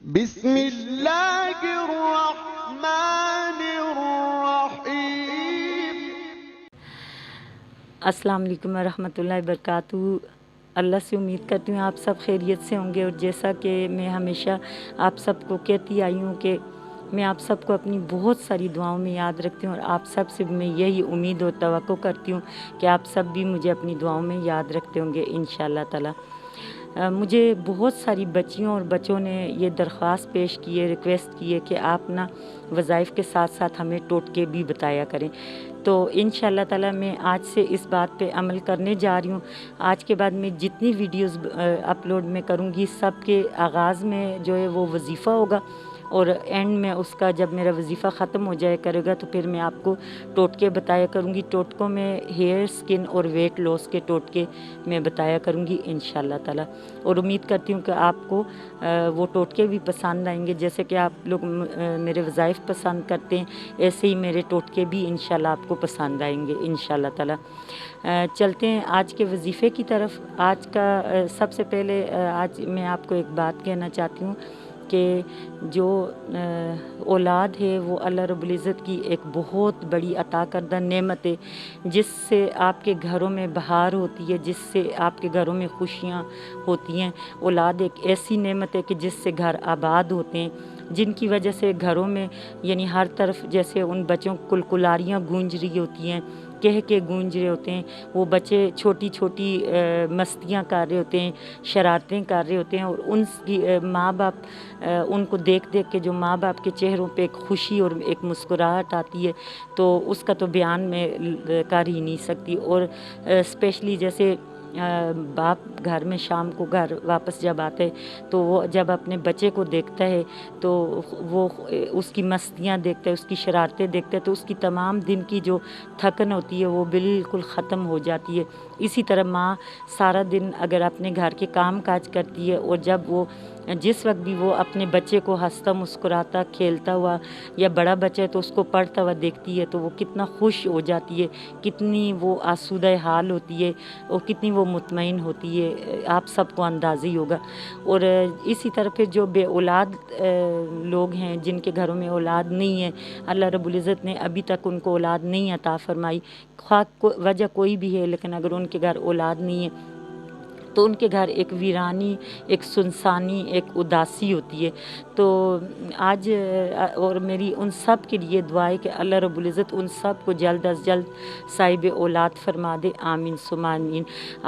بسم اللہ الرحمن الرحیم۔ السلام علیکم ورحمۃ اللہ وبرکاتہ۔ اللہ سے امید کرتی ہوں آپ سب خیریت سے ہوں گے، اور جیسا کہ میں ہمیشہ آپ سب کو کہتی آئی ہوں کہ میں آپ سب کو اپنی بہت ساری دعاؤں میں یاد رکھتی ہوں، اور آپ سب سے میں یہی امید اور توقع کرتی ہوں کہ آپ سب بھی مجھے اپنی دعاؤں میں یاد رکھتے ہوں گے انشاءاللہ تعالی۔ مجھے بہت ساری بچیوں اور بچوں نے یہ درخواست پیش کی ہے، ریکویسٹ کی ہے کہ آپ نا وظائف کے ساتھ ساتھ ہمیں ٹوٹکے بھی بتایا کریں، تو انشاءاللہ تعالی میں آج سے اس بات پہ عمل کرنے جا رہی ہوں۔ آج کے بعد میں جتنی ویڈیوز اپلوڈ میں کروں گی، سب کے آغاز میں جو ہے وہ وظیفہ ہوگا، اور اینڈ میں اس کا جب میرا وظیفہ ختم ہو جائے کرے گا تو پھر میں آپ کو ٹوٹکے بتایا کروں گی۔ ٹوٹکوں میں ہیئر، سکن اور ویٹ لاس کے ٹوٹکے میں بتایا کروں گی انشاءاللہ تعالی، اور امید کرتی ہوں کہ آپ کو وہ ٹوٹکے بھی پسند آئیں گے۔ جیسے کہ آپ لوگ میرے وظائف پسند کرتے ہیں، ایسے ہی میرے ٹوٹکے بھی انشاءاللہ آپ کو پسند آئیں گے انشاءاللہ تعالی۔ چلتے ہیں آج کے وظیفے کی طرف۔ آج کا سب سے پہلے آج میں آپ کو ایک بات کہنا چاہتی ہوں کہ جو اولاد ہے وہ اللہ رب العزت کی ایک بہت بڑی عطا کردہ نعمت ہے، جس سے آپ کے گھروں میں بہار ہوتی ہے، جس سے آپ کے گھروں میں خوشیاں ہوتی ہیں۔ اولاد ایک ایسی نعمت ہے کہ جس سے گھر آباد ہوتے ہیں، جن کی وجہ سے گھروں میں یعنی ہر طرف جیسے ان بچوں کلکلاریاں گونج رہی ہوتی ہیں، کہہ کے گونج رہے ہوتے ہیں، وہ بچے چھوٹی چھوٹی مستیاں کر رہے ہوتے ہیں، شرارتیں کر رہے ہوتے ہیں، اور ان کی ماں باپ ان کو دیکھ دیکھ کے جو ماں باپ کے چہروں پہ ایک خوشی اور ایک مسکراہٹ آتی ہے، تو اس کا تو بیان میں کر ہی نہیں سکتی۔ اور اسپیشلی جیسے باپ گھر میں شام کو گھر واپس جب آتا ہے تو وہ جب اپنے بچے کو دیکھتا ہے تو وہ اس کی مستیاں دیکھتا ہے، اس کی شرارتیں دیکھتا ہے، تو اس کی تمام دن کی جو تھکن ہوتی ہے وہ بالکل ختم ہو جاتی ہے۔ اسی طرح ماں سارا دن اگر اپنے گھر کے کام کاج کرتی ہے، اور جب وہ جس وقت بھی وہ اپنے بچے کو ہنستا مسکراتا کھیلتا ہوا، یا بڑا بچہ ہے تو اس کو پڑھتا ہوا دیکھتی ہے، تو وہ کتنا خوش ہو جاتی ہے، کتنی وہ آسودہ حال ہوتی ہے، اور کتنی وہ مطمئن ہوتی ہے، آپ سب کو اندازہ ہی ہوگا۔ اور اسی طرح پھر جو بے اولاد لوگ ہیں، جن کے گھروں میں اولاد نہیں ہے، اللہ رب العزت نے ابھی تک ان کو اولاد نہیں عطا فرمائی، خواہ وجہ کوئی بھی ہے، لیکن اگر ان کے گھر اولاد نہیں ہے تو ان کے گھر ایک ویرانی، ایک سنسانی، ایک اداسی ہوتی ہے۔ تو آج اور میری ان سب کے لیے دعا ہے کہ اللہ رب العزت ان سب کو جلد از جلد صاحب اولاد فرما دے، آمین ثم آمین۔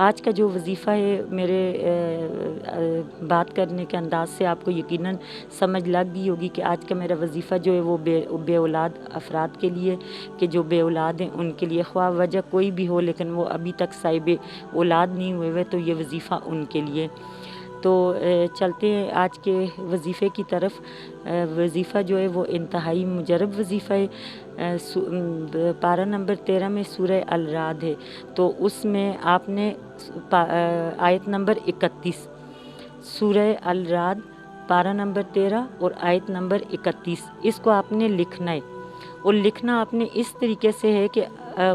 آج کا جو وظیفہ ہے، میرے بات کرنے کے انداز سے آپ کو یقیناً سمجھ لگ گئی ہوگی کہ آج کا میرا وظیفہ جو ہے وہ بے اولاد افراد کے لیے، کہ جو بے اولاد ہیں ان کے لیے، خواہ وجہ کوئی بھی ہو لیکن وہ ابھی تک صاحب اولاد نہیں ہوئے تو یہ وظیفہ ان کے لیے۔ تو چلتے ہیں آج کے وظیفے کی طرف۔ وظیفہ جو ہے وہ انتہائی مجرب وظیفہ ہے۔ پارہ نمبر 13 میں سورہ الرعد ہے، تو اس میں آپ نے آیت نمبر 31، سورہ الرعد پارہ نمبر 13 اور آیت نمبر 31، اس کو آپ نے لکھنا ہے، اور لکھنا آپ نے اس طریقے سے ہے کہ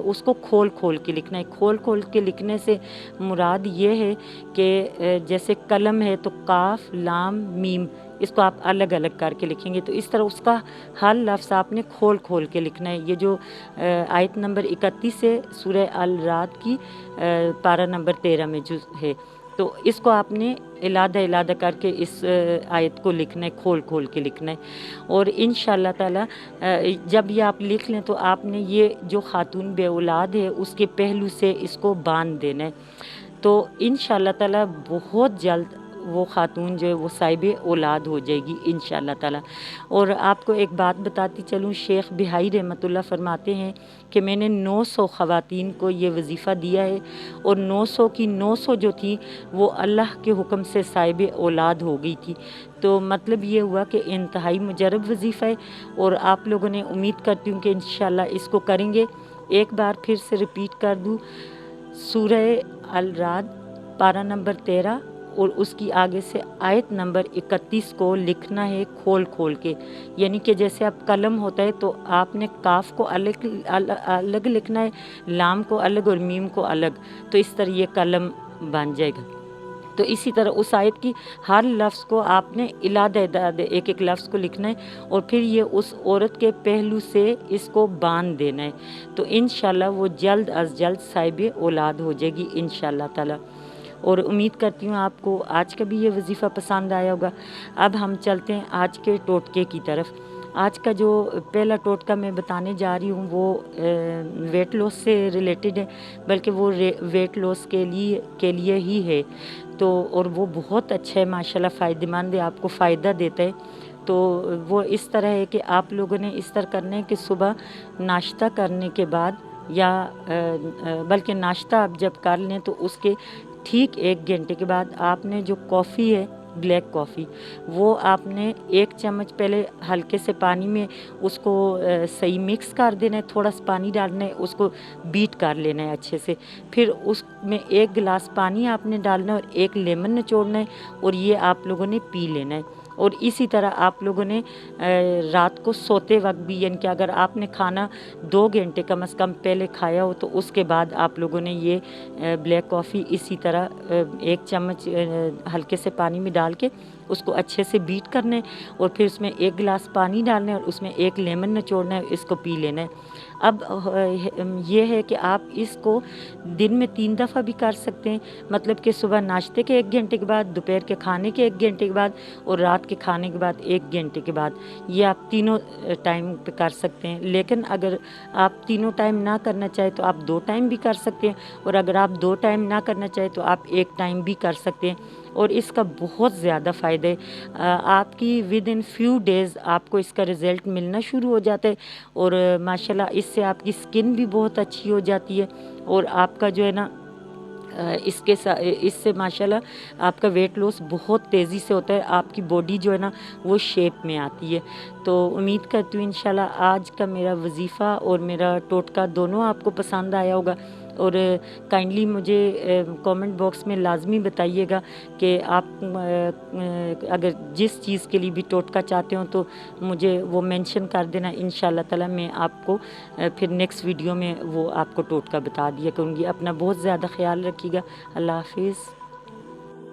اس کو کھول کھول کے لکھنا ہے۔ کھول کھول کے لکھنے سے مراد یہ ہے کہ جیسے قلم ہے تو قاف، لام، میم، اس کو آپ الگ الگ کر کے لکھیں گے، تو اس طرح اس کا ہر لفظ آپ نے کھول کھول کے لکھنا ہے۔ یہ جو آیت نمبر 31 ہے سورہ الرعد کی پارہ نمبر 13 میں جو ہے، تو اس کو آپ نے علادہ علادہ کر کے اس آیت کو لکھنا ہے، کھول کھول کے لکھنا ہے۔ اور انشاءاللہ تعالی جب یہ آپ لکھ لیں تو آپ نے یہ جو خاتون بے اولاد ہے اس کے پہلو سے اس کو باندھ دینا ہے، تو انشاءاللہ تعالی بہت جلد وہ خاتون جو ہے وہ صاحب اولاد ہو جائے گی انشاءاللہ تعالی۔ اور آپ کو ایک بات بتاتی چلوں، شیخ بہائی رحمۃ اللہ فرماتے ہیں کہ میں نے 900 خواتین کو یہ وظیفہ دیا ہے، اور 900 کی 900 جو تھی وہ اللہ کے حکم سے صاحب اولاد ہو گئی تھی۔ تو مطلب یہ ہوا کہ انتہائی مجرب وظیفہ ہے، اور آپ لوگوں نے امید کرتی ہوں کہ انشاءاللہ اس کو کریں گے۔ ایک بار پھر سے ریپیٹ کر دوں، سورہ الرعد پارہ نمبر 13 اور اس کی آگے سے آیت نمبر 31 کو لکھنا ہے کھول کھول کے، یعنی کہ جیسے اب قلم ہوتا ہے تو آپ نے کاف کو الگ لکھنا ہے، لام کو الگ اور میم کو الگ، تو اس طرح یہ قلم بن جائے گا۔ تو اسی طرح اس آیت کی ہر لفظ کو آپ نے علیحدہ ایک ایک لفظ کو لکھنا ہے اور پھر یہ اس عورت کے پہلو سے اس کو باندھ دینا ہے، تو انشاءاللہ وہ جلد از جلد صاحب اولاد ہو جائے گی انشاءاللہ تعالی۔ اور امید کرتی ہوں آپ کو آج کا بھی یہ وظیفہ پسند آیا ہوگا۔ اب ہم چلتے ہیں آج کے ٹوٹکے کی طرف۔ آج کا جو پہلا ٹوٹکا میں بتانے جا رہی ہوں وہ ویٹ لاس سے ریلیٹڈ ہے، بلکہ وہ ویٹ لاس کے لیے ہی ہے، تو اور وہ بہت اچھا ہے ماشاءاللہ، فائدہ مند ہے، آپ کو فائدہ دیتا ہے۔ تو وہ اس طرح ہے کہ آپ لوگوں نے اس طرح کرنا ہے کہ صبح ناشتہ کرنے کے بعد یا بلکہ ناشتہ آپ جب کر لیں تو اس کے ٹھیک 1 گھنٹے کے بعد آپ نے جو کافی ہے بلیک کافی، وہ آپ نے 1 چمچ پہلے ہلکے سے پانی میں اس کو صحیح مکس کر دینا ہے، تھوڑا سا پانی ڈالنا ہے، اس کو بیٹ کر لینا ہے اچھے سے، پھر اس میں 1 گلاس پانی آپ نے ڈالنا ہے اور 1 لیمن نچوڑنا ہے اور یہ آپ لوگوں نے پی لینا ہے۔ اور اسی طرح آپ لوگوں نے رات کو سوتے وقت بھی، یعنی کہ اگر آپ نے کھانا 2 گھنٹے کم از کم پہلے کھایا ہو تو اس کے بعد آپ لوگوں نے یہ بلیک کافی اسی طرح 1 چمچ ہلکے سے پانی میں ڈال کے اس کو اچھے سے بیٹ کرنا ہے اور پھر اس میں 1 گلاس پانی ڈالنا ہے اور اس میں 1 لیمن نچوڑنا ہے، اس کو پی لینا ہے۔ اب یہ ہے کہ آپ اس کو دن میں 3 دفعہ بھی کر سکتے ہیں، مطلب کہ صبح ناشتے کے 1 گھنٹے کے بعد، دوپہر کے کھانے کے 1 گھنٹے کے بعد اور رات کے کھانے کے بعد 1 گھنٹے کے بعد، یہ آپ تینوں ٹائم پہ کر سکتے ہیں۔ لیکن اگر آپ تینوں ٹائم نہ کرنا چاہیں تو آپ 2 ٹائم بھی کر سکتے ہیں، اور اگر آپ 2 ٹائم نہ کرنا چاہیں تو آپ 1 ٹائم بھی کر سکتے ہیں، اور اس کا بہت زیادہ فائدہ ہے۔ آپ کی ودن فیو ڈیز آپ کو اس کا رزلٹ ملنا شروع ہو جاتا ہے، اور ماشاءاللہ اس سے آپ کی سکن بھی بہت اچھی ہو جاتی ہے، اور آپ کا جو ہے نا اس سے ماشاءاللہ آپ کا ویٹ لاس بہت تیزی سے ہوتا ہے، آپ کی باڈی جو ہے نا وہ شیپ میں آتی ہے۔ تو امید کرتی ہوں انشاءاللہ آج کا میرا وظیفہ اور میرا ٹوٹکا دونوں آپ کو پسند آیا ہوگا، اور کائنڈلی مجھے کامنٹ باکس میں لازمی بتائیے گا کہ آپ اگر جس چیز کے لیے بھی ٹوٹکا چاہتے ہوں تو مجھے وہ مینشن کر دینا، انشاءاللہ تعالی میں آپ کو پھر نیکسٹ ویڈیو میں وہ آپ کو ٹوٹکا بتا دیا کروں گی۔ اپنا بہت زیادہ خیال رکھیے گا۔ اللہ حافظ۔